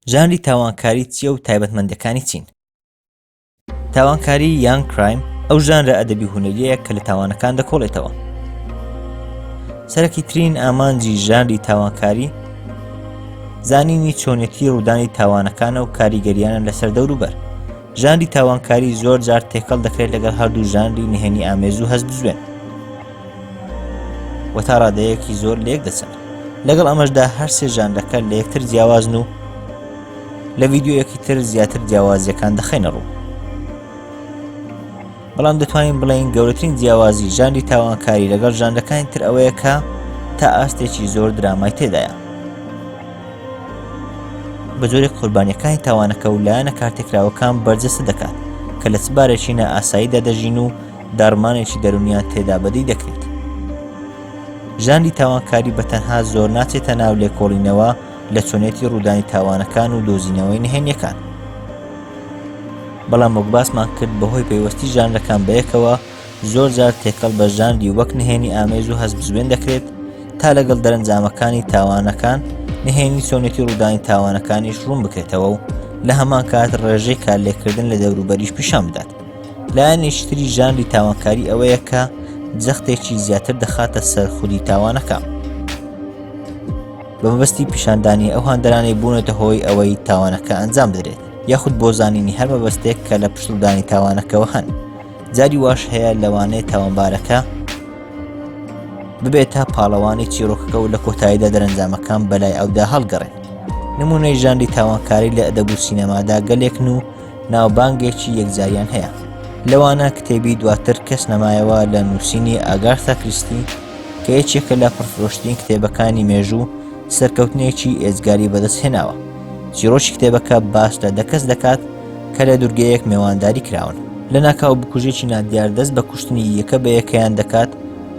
ژانری تاوانکاری چییە و تایبەتمەندیەکانی چین؟ تاوانکاری یان کرایم ئەو ژانرە ئەدەبی هونەریەیە کە لە تاوانەکان دەکۆڵێتەوە. سەرەکیترین ئامانجی ژانری تاوانکاری زانینی چۆنیەتی ڕوودانی تاوانەکانە و کاریگەریانە لەسەر دەوروبەر. ژانری تاوانکاری زۆر جار تێکەڵ دەکرێت لەگەڵ هەردوو ژانری نهێنی ئامێز و هەست بزوێن و تا ڕادەیەکی زۆر لێک دەچن. لەگەڵ ئەمەشدا هەر سێ ژانرەکە لە یەکتر جیاوازن و لە ڤیدیۆیەکی تر زیاتر جیاوازیەکان دەخەینە ڕوو. بەڵام دەتوانین بڵێین گەورەترین جیاوازی ژانری تاوانکاری لەگەڵ ژانرەکانی تر ئەوەیە کە تا ئاستێکی زۆر درامای تێدایە. بە جۆرێک قوربانیەکانی تاوانەکە و لایەنە کارتێکراوەکان بەرجەستە دەکات کە لە چبارێکی نائاساییدا دەژین و داڕمانێکی دەرونیان تێدا بەدی دەکرێت. ژانری تاوانکاری بەتەنها زۆر ناچێتە ناو لێکۆڵینەوە لە چۆنیەتی ڕوودانی تاوانەکان و دۆزینەوەی نهێنیەکان. بەڵام وەک باسمان کرد بەهۆی پەیوەستی ژانرەکان بەیەکەوە زۆر جار تێکەڵ بە ژانری وەک نهێنی ئامێز و هەست بزوێن دەکرێت تا لەگەڵ دەرەنجامەکانی تاوانەکان نهێنی چۆنیەتی ڕوودانی تاوانەکانیش ڕوون بکرێتەوە و لە هەمان کات ڕێژەی کارلێکردن لە دەوروبەریش پیشان بدات. لایەنێکی تری ژانری تاوانکاری ئەوەیە کە جەختێکی زیاتر دەخاتە سەر خودی تاوانەکە بە مەبەستی پیشاندانی ئەو هاندەرانەی بوونێتە هۆی ئەوەی تاوانەکە ئەنجام بدرێت یاخود بۆ زانینی هەر مەبەستێک کە لە پشتڕوودانی تاوانەکەەوە هەن. جاری واش هەیە لەوانەیە تاوانبارەکە ببێتە پاڵەوانی چیرۆکەکە و لە کۆتاییدا دەرەنجامەکان بەلای ئەودا هەڵگەڕێن. نمونەی ژانری تاوانکاری لە ئەدەب و سینەمادا گەلێکن و ناوبانگێکی یەکجاریان هەیە. لەوانە کتێبی دواتر کەس نەمایەوە لە نووسینی ئاگارتا کریستی کە یەکێکە لە پڕفرۆشترین کتێبەکانی مێژوو سەرکەوتنێکی ئێجگاری بەدەست هێناوە. چیرۆکی کتێبەکە باس لە دەکەس دەکات کە لە دوورگەیەک میێوانداری کراون. لە ناکاو بکوژێکی نادیار دەست بە کوشتنی یەکە بە یەکەیان دەکات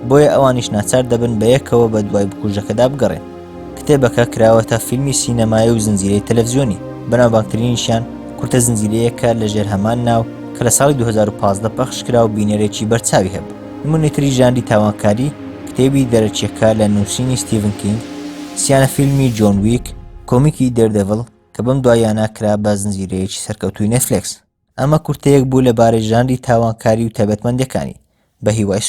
بۆیە ئەوانیش ناچار دەبن بە یەکەوە بە دوای بکوژەکەدا بگەڕێن. کتێبەکە کراوەتە فیلمی سینەمایی و زنجیرەی تەلەڤیزیۆنی. بەناوبانگترینیشیان کورتە زنجیرەیەکە لە ژێر هەمان ناو کە لە ساڵی 2015 پەخش کرا و بینەرێکی بەرچاوی هەبوو. نمونەی ژانری تاوانکاری کتێبی دەرەچیەکە لە نووسینی ستیڤن کینگ، سیانە فیلمی جۆن ویک، کۆمیکی دێردەڤڵ کە بەم دوایانە کرا بە زنجیرەیەکی سەرکەوتووی نێتفلیکس. ئەمە کورتەیەک بوو لەبارەی ژانری تاوانکاری و تایبەتمەندیەکانی. بە هیوای